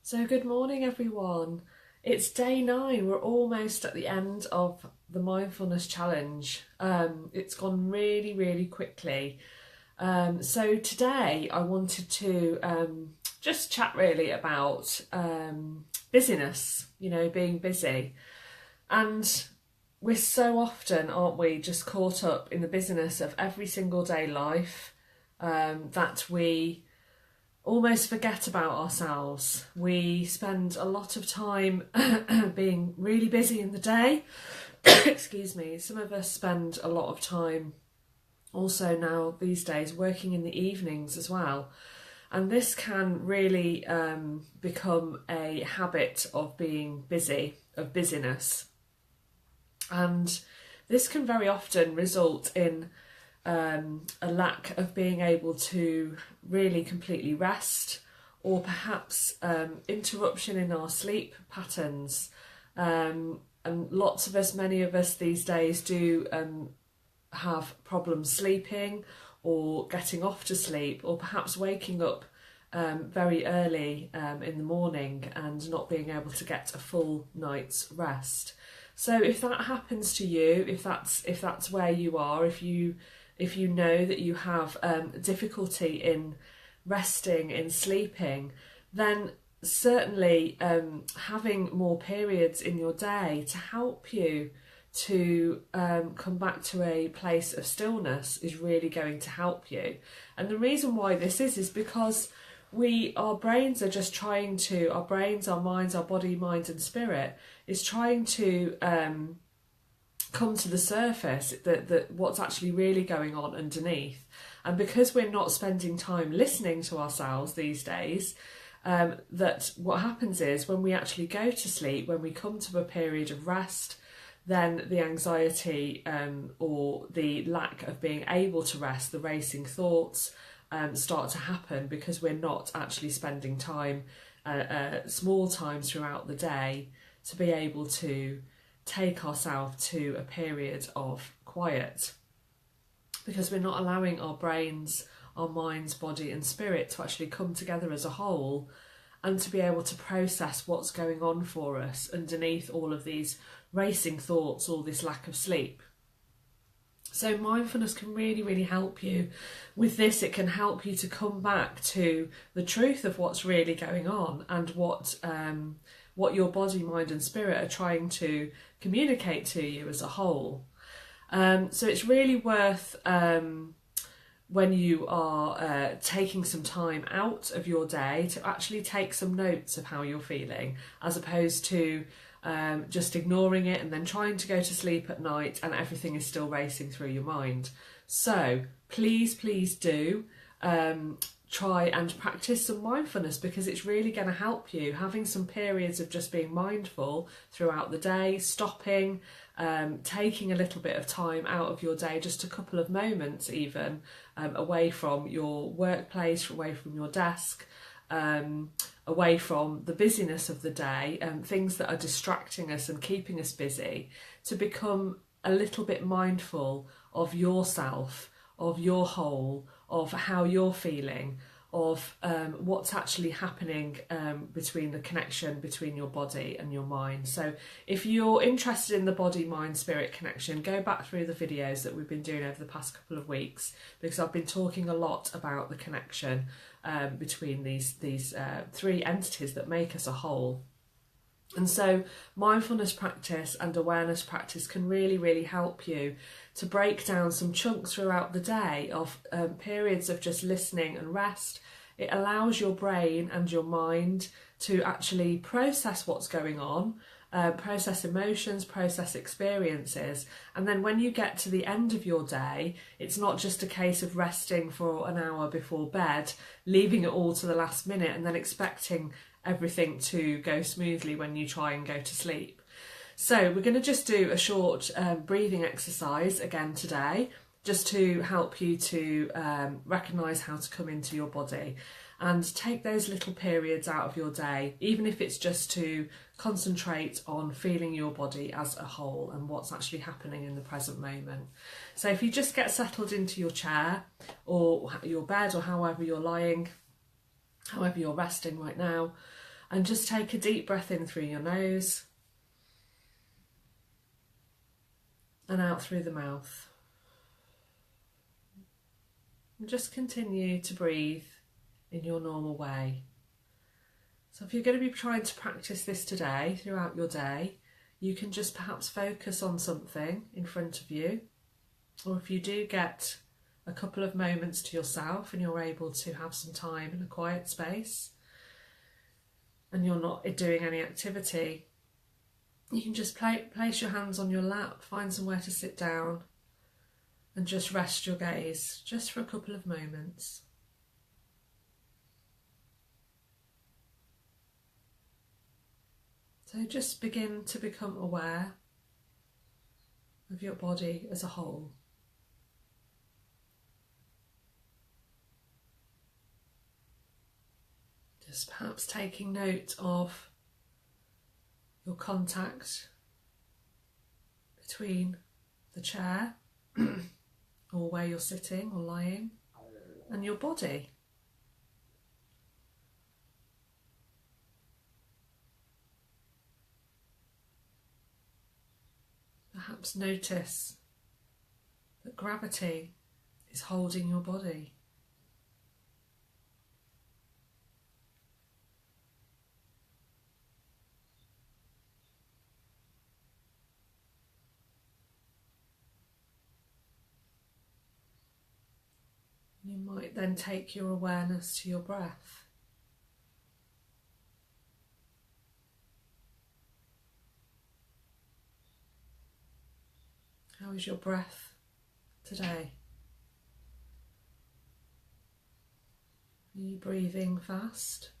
So good morning everyone. It's day 9. We're almost at the end of the mindfulness challenge. It's gone really quickly. So today I wanted to just chat really about busyness, being busy. And we're so often, aren't we, just caught up in the busyness of every single day life that we almost forget about ourselves. We spend a lot of time being really busy in the day. Excuse me. Some of us spend a lot of time also now these days working in the evenings as well. And this can really become a habit of being busy, of busyness. And this can very often result in a lack of being able to really completely rest, or perhaps interruption in our sleep patterns. And lots of us, many of us these days do have problems sleeping or getting off to sleep, or perhaps waking up very early in the morning and not being able to get a full night's rest. So if that happens to you, if that's where you are, if you know that you have difficulty in resting, in sleeping, then certainly having more periods in your day to help you to come back to a place of stillness is really going to help you. And the reason why this is because our brains are just trying to, our brains, our minds, our body, mind and spirit is trying to come to the surface, that what's actually really going on underneath. And because we're not spending time listening to ourselves these days, that what happens is when we actually go to sleep, when we come to a period of rest, then the anxiety or the lack of being able to rest, the racing thoughts start to happen, because we're not actually spending time, small times throughout the day, to be able to take ourselves to a period of quiet, because we're not allowing our brains, our minds, body and spirit to actually come together as a whole and to be able to process what's going on for us underneath all of these racing thoughts, all this lack of sleep. So mindfulness can really help you with this. It can help you to come back to the truth of what's really going on and what your body, mind and spirit are trying to communicate to you as a whole. So it's really worth, when you are taking some time out of your day, to actually take some notes of how you're feeling, as opposed to just ignoring it and then trying to go to sleep at night and everything is still racing through your mind. So please do try and practice some mindfulness, because it's really going to help you. Having some periods of just being mindful throughout the day, stopping, taking a little bit of time out of your day, just a couple of moments even, away from your workplace, away from your desk, away from the busyness of the day, things that are distracting us and keeping us busy, to become a little bit mindful of yourself, of your whole, of how you're feeling, of what's actually happening between the connection between your body and your mind. So if you're interested in the body, mind, spirit connection, go back through the videos that we've been doing over the past couple of weeks, because I've been talking a lot about the connection between these three entities that make us a whole. And so mindfulness practice and awareness practice can really help you to break down some chunks throughout the day of periods of just listening and rest. It allows your brain and your mind to actually process what's going on, process emotions, process experiences. And then when you get to the end of your day, it's not just a case of resting for an hour before bed, leaving it all to the last minute and then expecting everything to go smoothly when you try and go to sleep. So we're going to just do a short breathing exercise again today, just to help you to recognise how to come into your body and take those little periods out of your day, even if it's just to concentrate on feeling your body as a whole and what's actually happening in the present moment. So if you just get settled into your chair or your bed, or however you're lying, however you're resting right now, And just take a deep breath in through your nose and out through the mouth. And just continue to breathe in your normal way. So if you're going to be trying to practice this today, throughout your day, you can just perhaps focus on something in front of you. Or if you do get a couple of moments to yourself and you're able to have some time in a quiet space and you're not doing any activity, you can just place your hands on your lap, find somewhere to sit down and just rest your gaze just for a couple of moments. So just begin to become aware of your body as a whole. Just perhaps taking note of your contact between the chair or where you're sitting or lying and your body. Perhaps notice that gravity is holding your body. You might then take your awareness to your breath. How is your breath today? Are you breathing fast?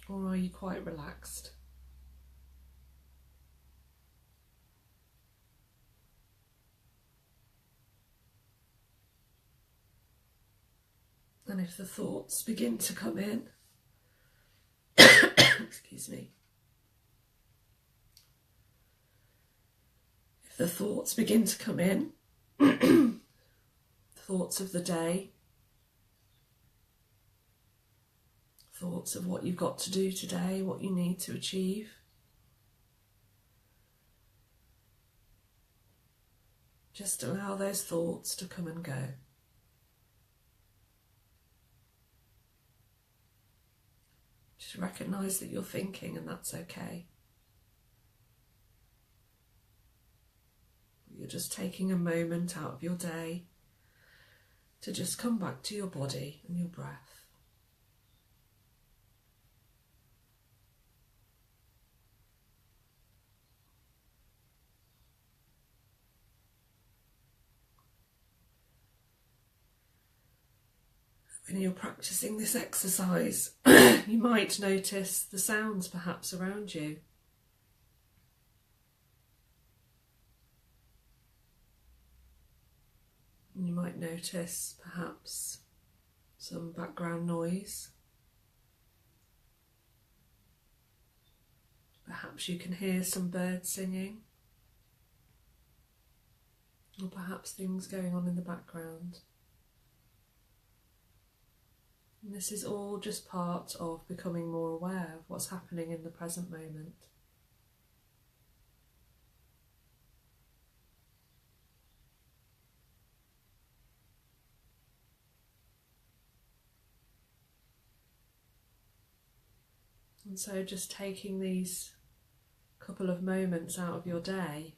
Or are you quite relaxed? And if the thoughts begin to come in, excuse me, if the thoughts begin to come in, thoughts of the day, thoughts of what you've got to do today, what you need to achieve, just allow those thoughts to come and go. Just recognise that you're thinking, and that's okay. You're just taking a moment out of your day to just come back to your body and your breath. When you're practicing this exercise, you might notice the sounds perhaps around you. You might notice perhaps some background noise. Perhaps you can hear some birds singing, or perhaps things going on in the background. And this is all just part of becoming more aware of what's happening in the present moment. And so just taking these couple of moments out of your day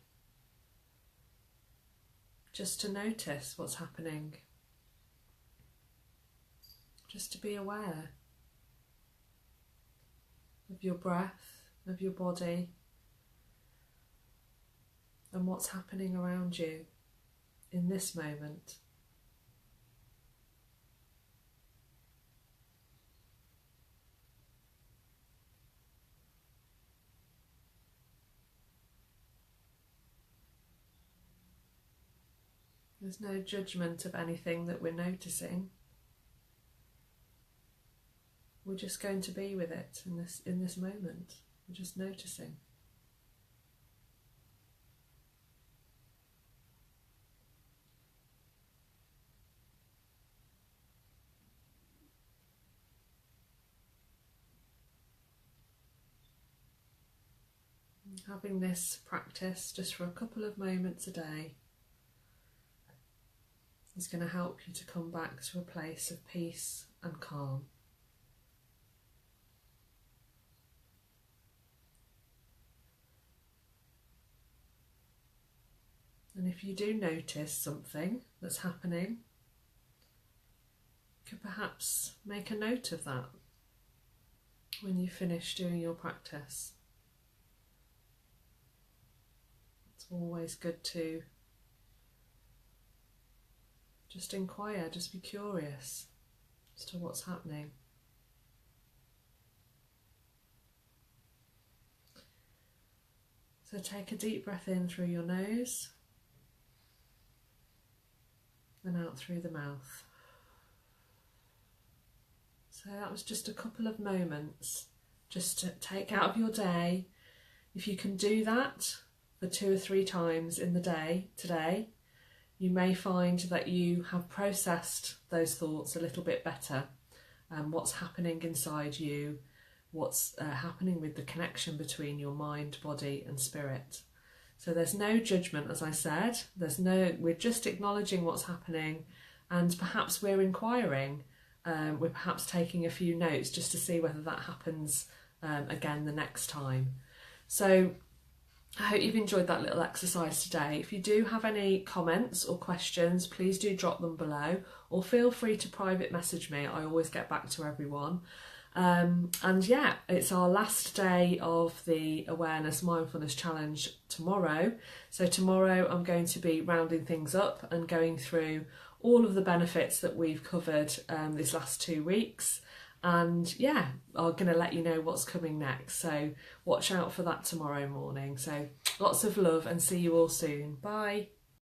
just to notice what's happening, just to be aware of your breath, of your body, and what's happening around you in this moment. There's no judgment of anything that we're noticing. We're just going to be with it in this moment. We're just noticing. Having this practice just for a couple of moments a day is going to help you to come back to a place of peace and calm. And if you do notice something that's happening, you could perhaps make a note of that when you finish doing your practice. It's always good to just inquire, just be curious as to what's happening. So take a deep breath in through your nose and out through the mouth. So that was just a couple of moments just to take out of your day. If you can do that for 2 or 3 times in the day today, you may find that you have processed those thoughts a little bit better, what's happening inside you, what's happening with the connection between your mind, body and spirit. So there's no judgment, as I said, we're just acknowledging what's happening, and perhaps we're inquiring, we're perhaps taking a few notes just to see whether that happens again the next time. So I hope you've enjoyed that little exercise today. If you do have any comments or questions, please do drop them below, or feel free to private message me. I always get back to everyone. And yeah, it's our last day of the Awareness Mindfulness Challenge tomorrow. So tomorrow I'm going to be rounding things up and going through all of the benefits that we've covered these last 2 weeks. And yeah, I'm going to let you know what's coming next. So watch out for that tomorrow morning. So lots of love and see you all soon. Bye.